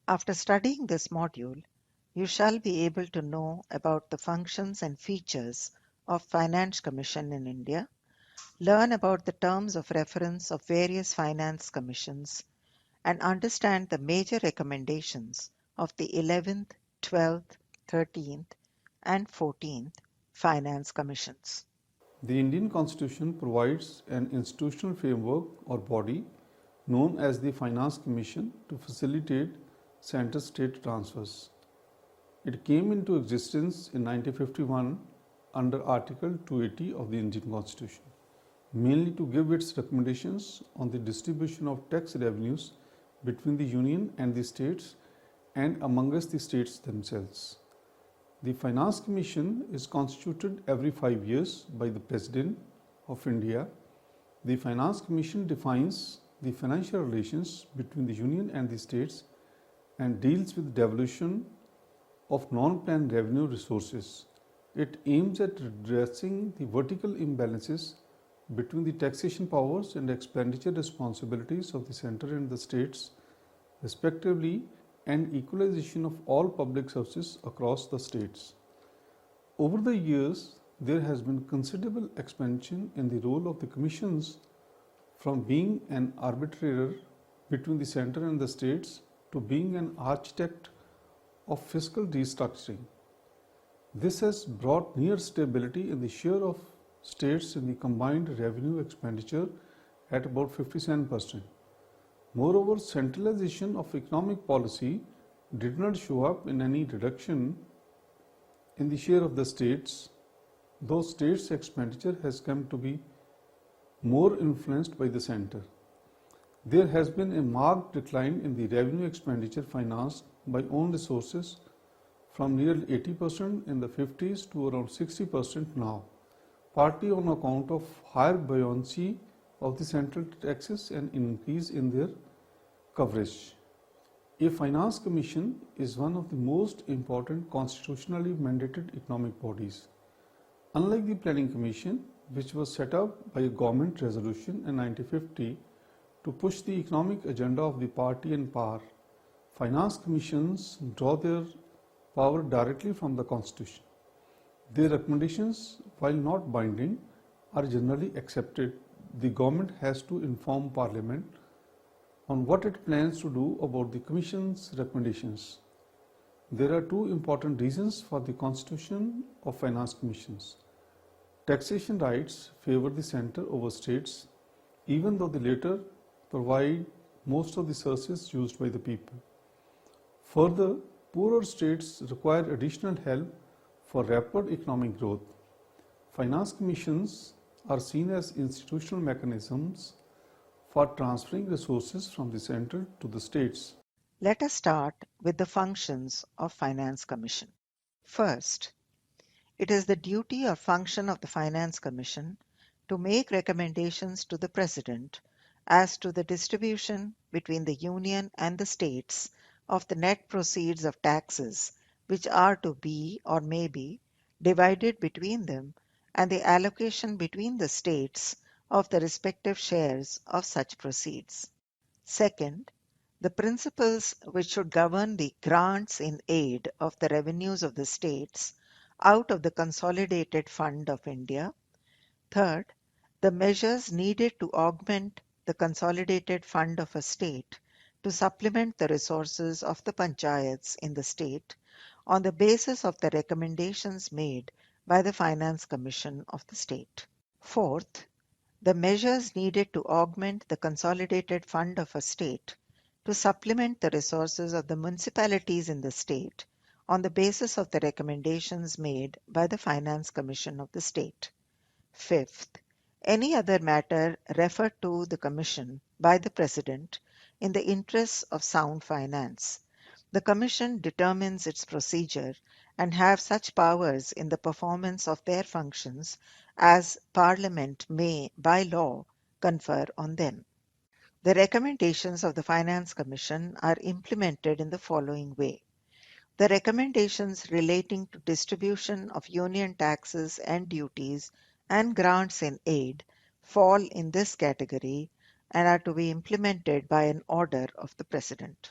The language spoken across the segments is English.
After studying this module, you shall be able to know about the functions and features of Finance Commission in India, learn about the terms of reference of various finance commissions, and understand the major recommendations of the 11th, 12th, 13th, and 14th Finance Commissions. The Indian Constitution provides an institutional framework or body known as the Finance Commission to facilitate center-state transfers. It came into existence in 1951 under Article 280 of the Indian Constitution, mainly to give its recommendations on the distribution of tax revenues between the Union and the states and amongst the states themselves. The Finance Commission is constituted every 5 years by the President of India. The Finance Commission defines the financial relations between the Union and the states and deals with devolution of non-planned revenue resources. It aims at redressing the vertical imbalances between the taxation powers and expenditure responsibilities of the centre and the states, respectively, and equalization of all public services across the states. Over the years, there has been considerable expansion in the role of the commissions from being an arbitrator between the centre and the states to being an architect of fiscal restructuring. This has brought near stability in the share of states in the combined revenue expenditure at about 57%. Moreover, centralization of economic policy did not show up in any reduction in the share of the states, though states' expenditure has come to be more influenced by the centre. There has been a marked decline in the revenue expenditure financed by own resources from nearly 80% in the 50s to around 60% now, partly on account of higher buoyancy of the central taxes and increase in their coverage. A finance commission is one of the most important constitutionally mandated economic bodies. Unlike the planning commission, which was set up by a government resolution in 1950 to push the economic agenda of the party in power, finance commissions draw their power directly from the constitution. Their recommendations, while not binding, are generally accepted. The government has to inform Parliament on what it plans to do about the Commission's recommendations. There are two important reasons for the constitution of finance commissions. Taxation rights favor the centre over states, even though the latter provide most of the services used by the people. Further, poorer states require additional help for rapid economic growth. Finance commissions are seen as institutional mechanisms for transferring resources from the centre to the states. Let us start with the functions of Finance Commission. First, it is the duty or function of the Finance Commission to make recommendations to the President as to the distribution between the Union and the states of the net proceeds of taxes which are to be or may be divided between them and the allocation between the states of the respective shares of such proceeds. Second, the principles which should govern the grants in aid of the revenues of the states out of the Consolidated Fund of India. Third, the measures needed to augment the Consolidated Fund of a state to supplement the resources of the panchayats in the state on the basis of the recommendations made by the Finance Commission of the state. Fourth, the measures needed to augment the Consolidated Fund of a state to supplement the resources of the municipalities in the state on the basis of the recommendations made by the Finance Commission of the state. Fifth, any other matter referred to the Commission by the President in the interests of sound finance. The Commission determines its procedure and have such powers in the performance of their functions as Parliament may, by law, confer on them. The recommendations of the Finance Commission are implemented in the following way. The recommendations relating to distribution of union taxes and duties and grants in aid fall in this category and are to be implemented by an order of the President.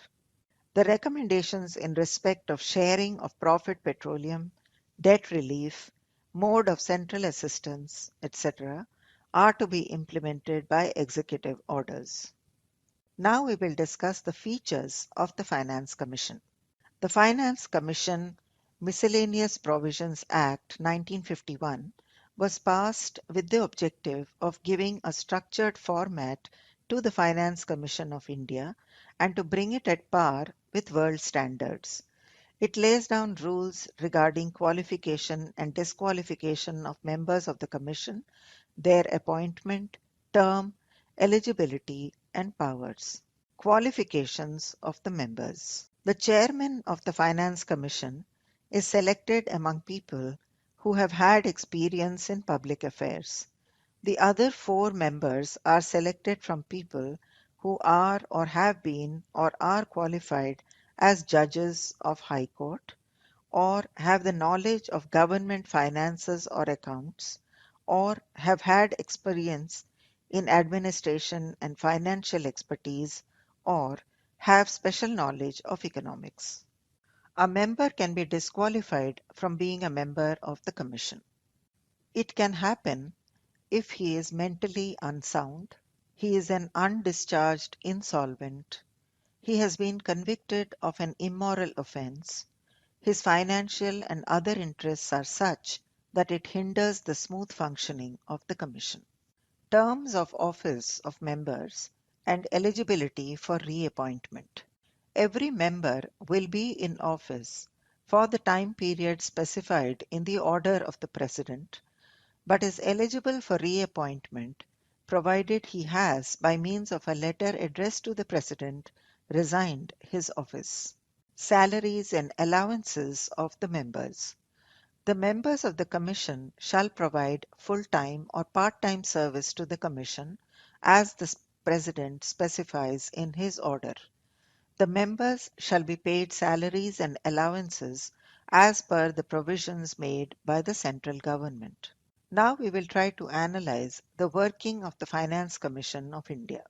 The recommendations in respect of sharing of profit petroleum, debt relief, mode of central assistance, etc., are to be implemented by executive orders. Now we will discuss the features of the Finance Commission. The Finance Commission Miscellaneous Provisions Act 1951 was passed with the objective of giving a structured format to the Finance Commission of India and to bring it at par with world standards. It lays down rules regarding qualification and disqualification of members of the Commission, their appointment, term, eligibility, and powers. Qualifications of the members. The chairman of the Finance Commission is selected among people who have had experience in public affairs. The other four members are selected from people who are or have been or are qualified as judges of High Court, or have the knowledge of government finances or accounts, or have had experience in administration and financial expertise, or have special knowledge of economics. A member can be disqualified from being a member of the Commission. It can happen if he is mentally unsound, he is an undischarged insolvent, he has been convicted of an immoral offense, his financial and other interests are such that it hinders the smooth functioning of the Commission. Terms of office of members and eligibility for reappointment. Every member will be in office for the time period specified in the order of the President, but is eligible for reappointment provided he has, by means of a letter addressed to the President, resigned his office. Salaries and allowances of the members. The members of the Commission shall provide full-time or part-time service to the Commission as the President specifies in his order. The members shall be paid salaries and allowances as per the provisions made by the central government. Now we will try to analyze the working of the Finance Commission of India.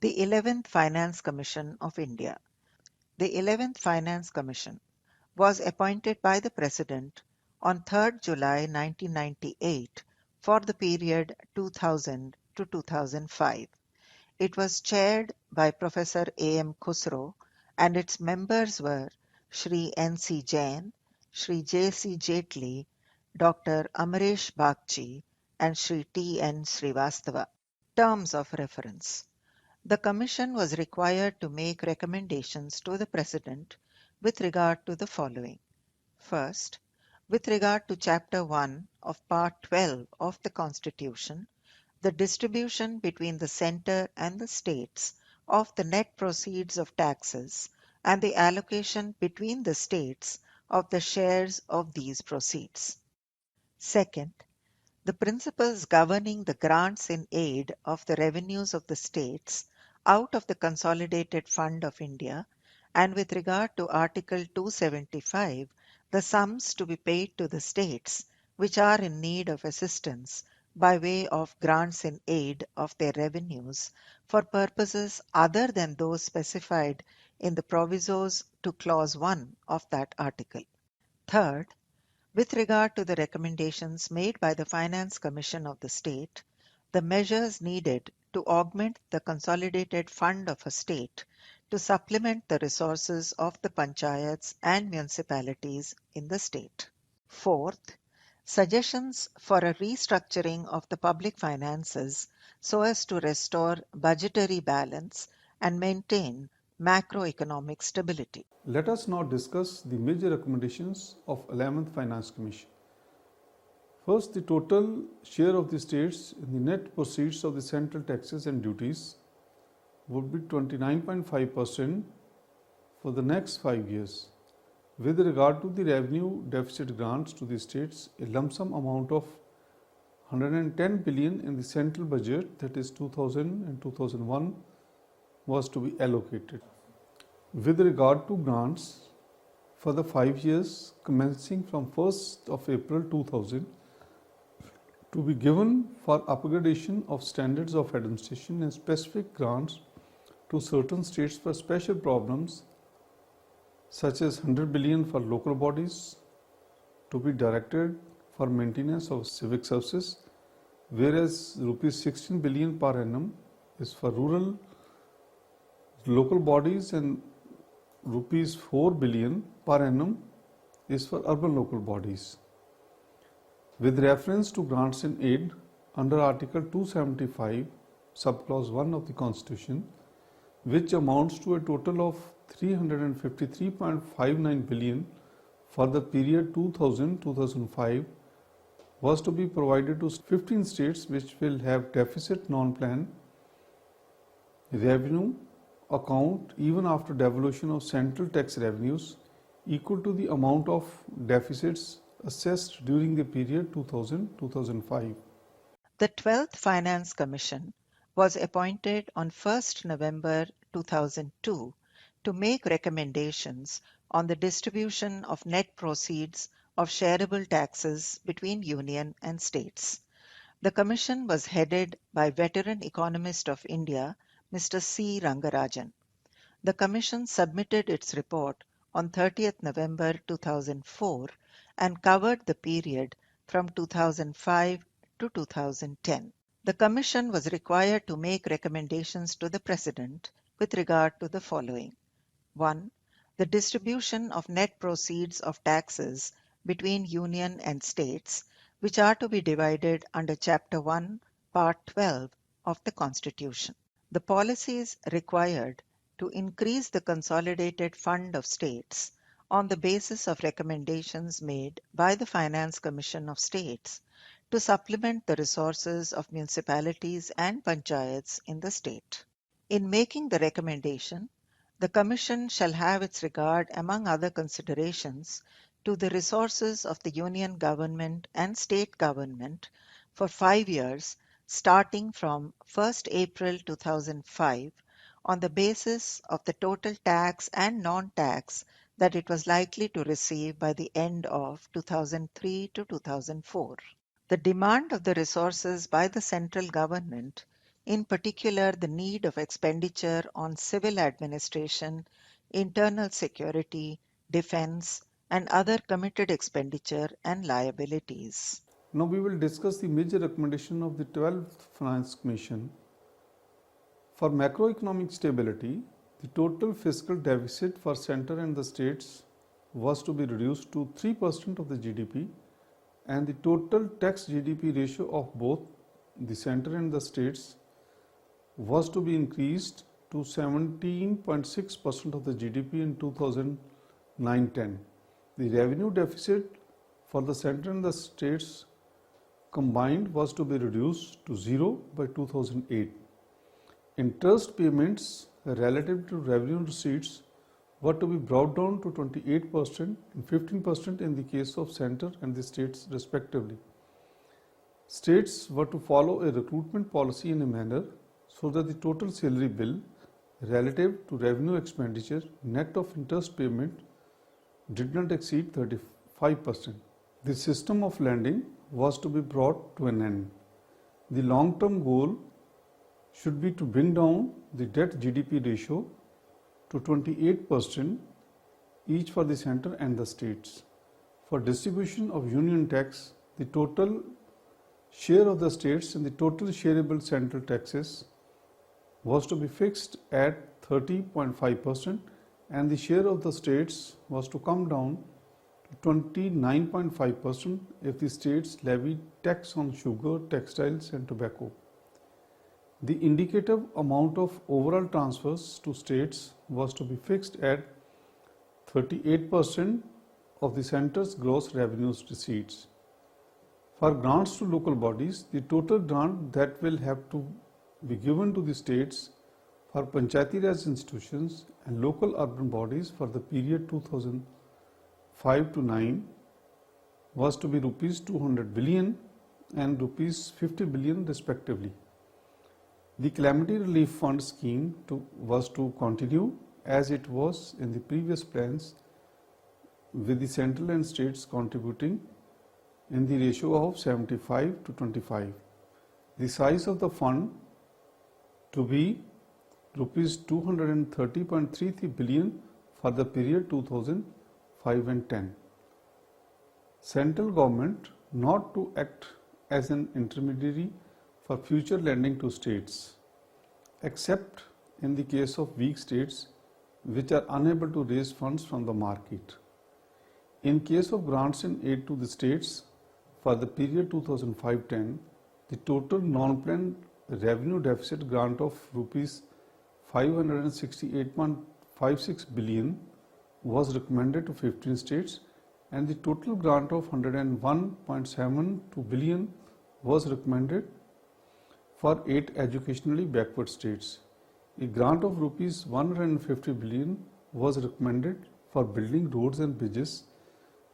The 11th Finance Commission of India. The 11th Finance Commission was appointed by the President on 3rd July 1998 for the period 2000 to 2005. It was chaired by Professor A.M. Khusro and its members were Shri N.C. Jain, Shri J.C. Jaitley, Dr. Amaresh Bagchi, and Shri T.N. Srivastava. Terms of reference. The Commission was required to make recommendations to the President with regard to the following. First, with regard to Chapter 1 of Part 12 of the Constitution, the distribution between the centre and the states of the net proceeds of taxes and the allocation between the states of the shares of these proceeds. Second, the principles governing the grants in aid of the revenues of the states out of the Consolidated Fund of India, and with regard to Article 275, the sums to be paid to the states which are in need of assistance by way of grants in aid of their revenues for purposes other than those specified in the provisos to Clause 1 of that article. Third, with regard to the recommendations made by the Finance Commission of the state, the measures needed to augment the consolidated fund of a state to supplement the resources of the panchayats and municipalities in the state. Fourth, suggestions for a restructuring of the public finances so as to restore budgetary balance and maintain macroeconomic stability. Let us now discuss the major recommendations of 11th Finance Commission. First, the total share of the states in the net proceeds of the central taxes and duties would be 29.5% for the next 5 years. With regard to the revenue deficit grants to the states, a lump sum amount of 110 billion in the central budget, that is 2000 and 2001, was to be allocated. With regard to grants for the 5 years commencing from 1st of April 2000, to be given for upgradation of standards of administration and specific grants to certain states for special problems such as 100 billion for local bodies to be directed for maintenance of civic services, whereas rupees 16 billion per annum is for rural local bodies and rupees 4 billion per annum is for urban local bodies. With reference to grants and aid under Article 275, subclause 1 of the Constitution, which amounts to a total of 353.59 billion for the period 2000-2005, was to be provided to 15 states which will have deficit non-plan revenue account even after devolution of central tax revenues equal to the amount of deficits assessed during the period 2000-2005. The 12th Finance Commission was appointed on 1st November 2002 to make recommendations on the distribution of net proceeds of shareable taxes between Union and states. The Commission was headed by veteran economist of India, Mr. C. Rangarajan. The Commission submitted its report on 30th November 2004 and covered the period from 2005 to 2010. The Commission was required to make recommendations to the President with regard to the following. 1. The distribution of net proceeds of taxes between Union and states, which are to be divided under Chapter 1, Part 12 of the Constitution. The policies required to increase the consolidated fund of states on the basis of recommendations made by the Finance Commission of States to supplement the resources of municipalities and panchayats in the state. In making the recommendation, the Commission shall have its regard, among other considerations, to the resources of the Union Government and State Government for 5 years, starting from 1st April 2005, on the basis of the total tax and non-tax that it was likely to receive by the end of 2003 to 2004. The demand of the resources by the central government, in particular the need of expenditure on civil administration, internal security, defense, and other committed expenditure and liabilities. Now we will discuss the major recommendation of the 12th Finance Commission. For macroeconomic stability, the total fiscal deficit for center and the states was to be reduced to 3% of the GDP, and the total tax GDP ratio of both the center and the states was to be increased to 17.6% of the GDP in 2009-10. The revenue deficit for the center and the states combined was to be reduced to 0 by 2008. Interest payments relative to revenue receipts were to be brought down to 28% and 15% in the case of center and the states respectively. States were to follow a recruitment policy in a manner so that the total salary bill relative to revenue expenditure net of interest payment did not exceed 35%. The system of lending was to be brought to an end. The long-term goal should be to bring down the debt GDP ratio to 28% each for the center and the states. For distribution of union tax, the total share of the states in the total shareable central taxes was to be fixed at 30.5%, and the share of the states was to come down to 29.5% if the states levied tax on sugar, textiles and tobacco. The indicative amount of overall transfers to states was to be fixed at 38% of the center's gross revenues receipts. For grants to local bodies, the total grant that will have to be given to the states for Panchayati Raj institutions and local urban bodies for the period 2005 to 9 was to be rupees 200 billion and rupees 50 billion respectively. The Calamity Relief Fund scheme was to continue as it was in the previous plans, with the central and states contributing in the ratio of 75 to 25. The size of the fund to be rupees 230.33 billion for the period 2005 and 10. Central government not to act as an intermediary for future lending to states, except in the case of weak states which are unable to raise funds from the market. In case of grants and aid to the states for the period 2005-10, the total non-planned revenue deficit grant of rupees 568.56 billion was recommended to 15 states, and the total grant of 101.72 billion was recommended for 8 educationally backward states. A grant of rupees 150 billion was recommended for building roads and bridges,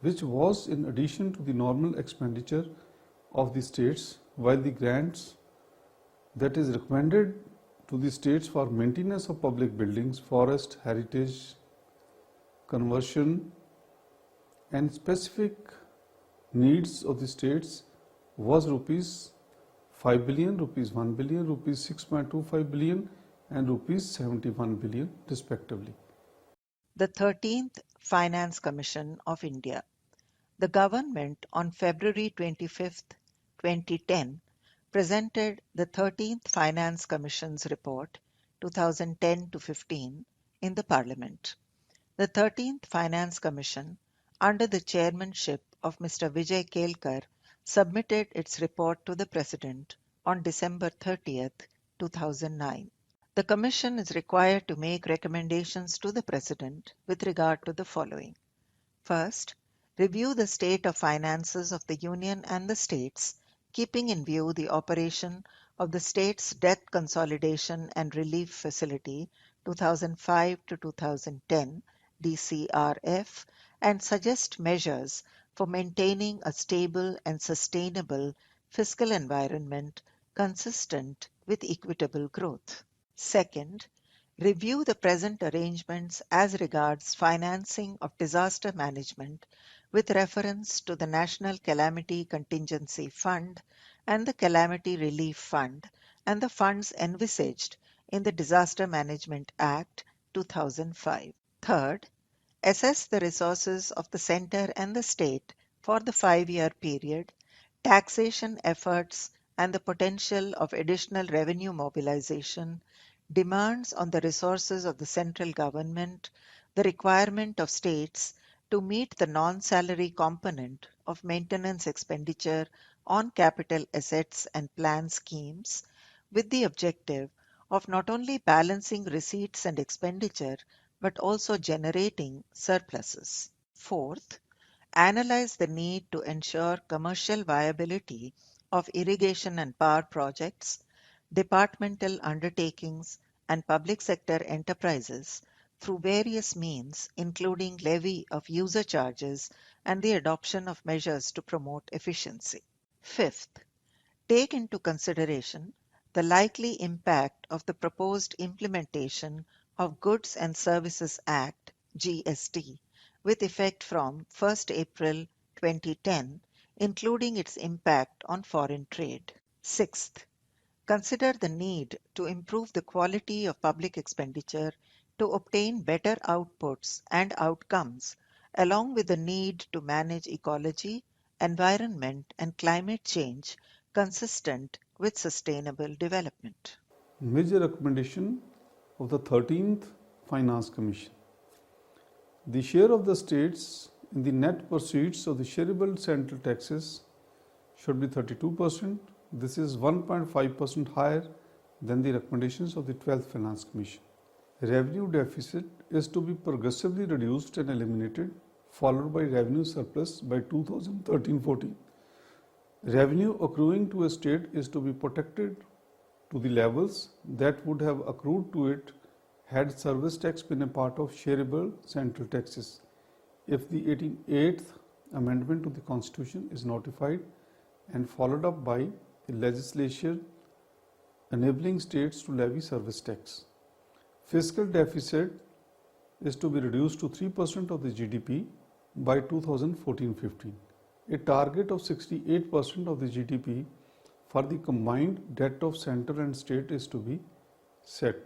which was in addition to the normal expenditure of the states, while the grants that is recommended to the states for maintenance of public buildings, forest, heritage, conversion and specific needs of the states was rupees 5 billion, rupees 1 billion, rupees 6.25 billion and rupees 71 billion respectively. The 13th Finance Commission of India. The government on February 25, 2010 presented the 13th Finance Commission's report 2010-15 in the Parliament. The 13th Finance Commission, under the chairmanship of Mr. Vijay Kelkar, submitted its report to the President on December 30, 2009. The Commission is required to make recommendations to the President with regard to the following. First, review the state of finances of the Union and the states, keeping in view the operation of the States Debt Consolidation and Relief Facility 2005 to 2010 DCRF, and suggest measures for maintaining a stable and sustainable fiscal environment consistent with equitable growth. Second, review the present arrangements as regards financing of disaster management with reference to the National Calamity Contingency Fund and the Calamity Relief Fund and the funds envisaged in the Disaster Management Act 2005. Third, assess the resources of the Centre and the State for the 5-year period, taxation efforts and the potential of additional revenue mobilization, demands on the resources of the central government, the requirement of states to meet the non-salary component of maintenance expenditure on capital assets and plan schemes, with the objective of not only balancing receipts and expenditure but also generating surpluses. Fourth, analyze the need to ensure commercial viability of irrigation and power projects, departmental undertakings, and public sector enterprises through various means, including levy of user charges and the adoption of measures to promote efficiency. Fifth, take into consideration the likely impact of the proposed implementation of Goods and Services Act (GST) with effect from 1st April 2010, including its impact on foreign trade. Sixth, consider the need to improve the quality of public expenditure to obtain better outputs and outcomes, along with the need to manage ecology, environment, and climate change consistent with sustainable development. Major recommendation of the 13th Finance Commission. The share of the states in the net proceeds of the shareable central taxes should be 32%. This is 1.5% higher than the recommendations of the 12th Finance Commission. Revenue deficit is to be progressively reduced and eliminated, followed by revenue surplus by 2013-14. Revenue accruing to a state is to be protected to the levels that would have accrued to it had service tax been a part of shareable central taxes, if the 88th Amendment to the Constitution is notified and followed up by a legislation enabling states to levy service tax. Fiscal deficit is to be reduced to 3% of the GDP by 2014-15. A target of 68% of the GDP for the combined debt of center and state is to be set.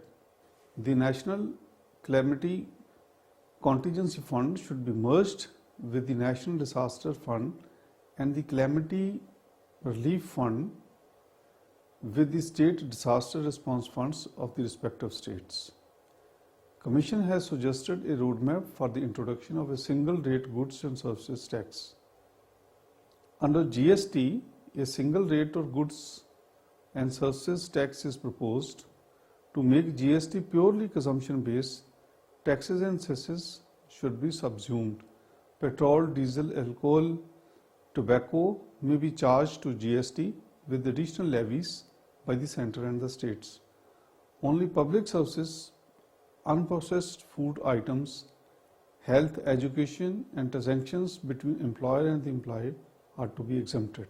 The National Calamity Contingency Fund should be merged with the National Disaster Fund and the Calamity Relief Fund with the state disaster response funds of the respective states. Commission has suggested a roadmap for the introduction of a single rate goods and services tax. Under GST, a single rate of goods and services tax is proposed. To make GST purely consumption based, taxes and cesses should be subsumed. Petrol, diesel, alcohol, tobacco may be charged to GST with additional levies by the center and the states. Only public services, unprocessed food items, health, education, and transactions between employer and the employee are to be exempted.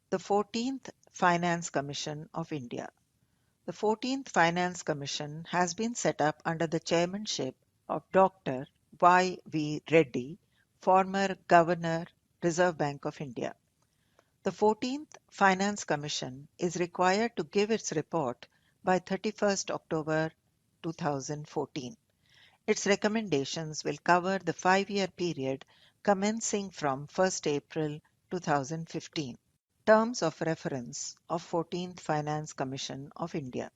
The 14th Finance Commission of India. The 14th Finance Commission has been set up under the chairmanship of Dr. Y. V. Reddy, former Governor, Reserve Bank of India. The 14th Finance Commission is required to give its report by 31st October 2014. Its recommendations will cover the 5-year period commencing from 1st April 2015. Terms of reference of 14th Finance Commission of India.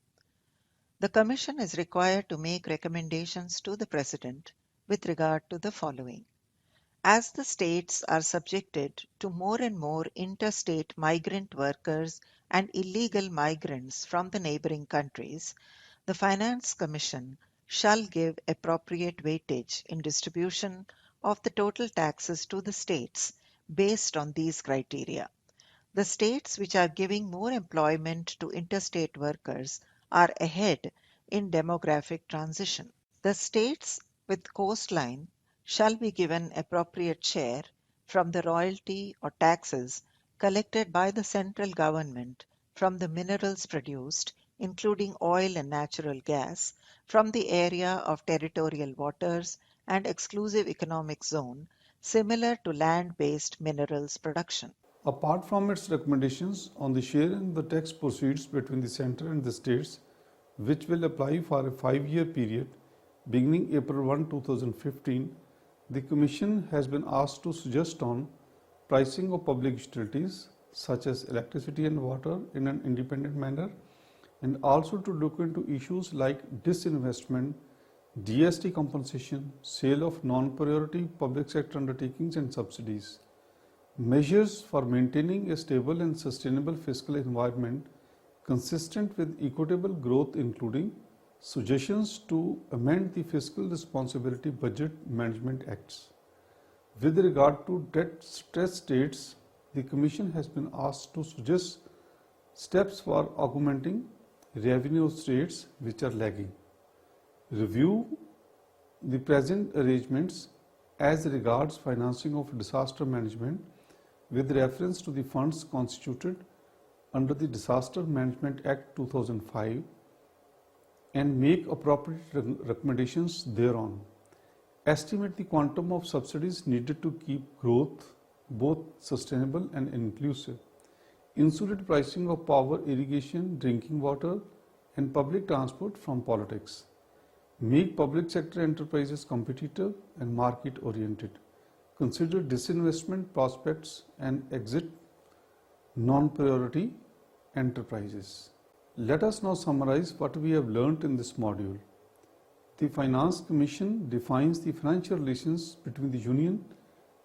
The Commission is required to make recommendations to the President with regard to the following. As the states are subjected to more and more interstate migrant workers and illegal migrants from the neighboring countries, the Finance Commission shall give appropriate weightage in distribution of the total taxes to the states based on these criteria. The states which are giving more employment to interstate workers are ahead in demographic transition. The states with coastline shall be given appropriate share from the royalty or taxes collected by the central government from the minerals produced, including oil and natural gas, from the area of territorial waters and exclusive economic zone, similar to land-based minerals production. Apart from its recommendations on the sharing the tax proceeds between the center and the states, which will apply for a 5-year period beginning April 1, 2015, the Commission has been asked to suggest on pricing of public utilities such as electricity and water in an independent manner, and also to look into issues like disinvestment, GST compensation, sale of non-priority public sector undertakings and subsidies. Measures for maintaining a stable and sustainable fiscal environment consistent with equitable growth, including suggestions to amend the Fiscal Responsibility Budget Management Acts. With regard to debt-stressed states, the Commission has been asked to suggest steps for augmenting revenue of states which are lagging. Review the present arrangements as regards financing of disaster management with reference to the funds constituted under the Disaster Management Act 2005 and make appropriate recommendations thereon. Estimate the quantum of subsidies needed to keep growth both sustainable and inclusive. Insulate pricing of power, irrigation, drinking water, and public transport from politics. Make public sector enterprises competitive and market oriented. Consider disinvestment prospects and exit non-priority enterprises. Let us now summarize what we have learnt in this module. The Finance Commission defines the financial relations between the Union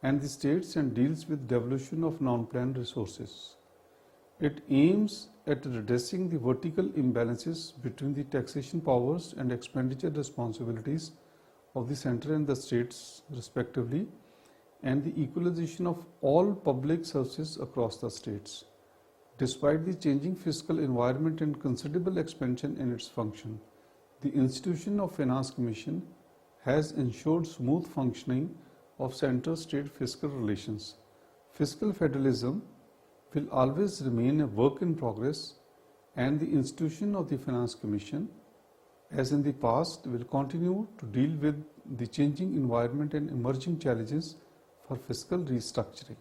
and the states and deals with devolution of non-planned resources. It aims at redressing the vertical imbalances between the taxation powers and expenditure responsibilities of the centre and the states respectively, and the equalization of all public services across the states. Despite the changing fiscal environment and considerable expansion in its function, the institution of Finance Commission has ensured smooth functioning of center-state fiscal relations. Fiscal federalism will always remain a work in progress, and the institution of the Finance Commission, as in the past, will continue to deal with the changing environment and emerging challenges for fiscal restructuring.